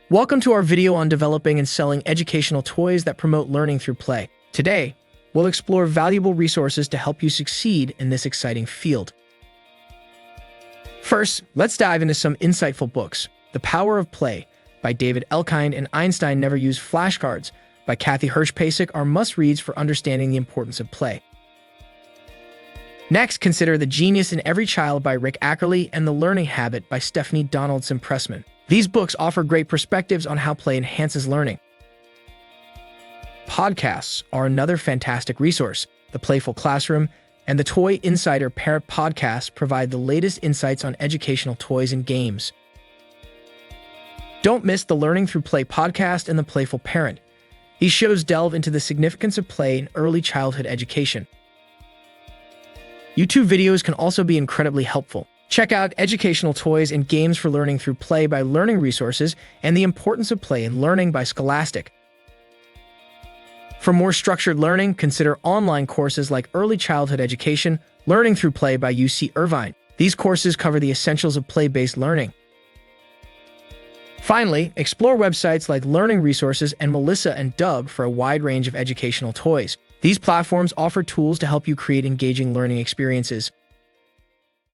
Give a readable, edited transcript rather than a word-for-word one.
Welcome to our video on developing and selling educational toys that promote learning through play. Today, we'll explore valuable resources to help you succeed in this exciting field. First, let's dive into some insightful books. The Power of Play by David Elkind and Einstein Never Use Flashcards by Kathy Hirsch-Pasek are must-reads for understanding the importance of play. Next, consider The Genius in Every Child by Rick Ackerley and The Learning Habit by Stephanie Donaldson-Pressman. These books offer great perspectives on how play enhances learning. Podcasts are another fantastic resource. The Playful Classroom and the Toy Insider Parent Podcast provide the latest insights on educational toys and games. Don't miss the Learning Through Play podcast and the Playful Parent. These shows delve into the significance of play in early childhood education. YouTube videos can also be incredibly helpful. Check out Educational Toys and Games for Learning Through Play by Learning Resources and The Importance of Play in Learning by Scholastic. For more structured learning, consider online courses like Early Childhood Education, Learning Through Play by UC Irvine. These courses cover the essentials of play-based learning. Finally, explore websites like Learning Resources and Melissa and Doug for a wide range of educational toys. These platforms offer tools to help you create engaging learning experiences.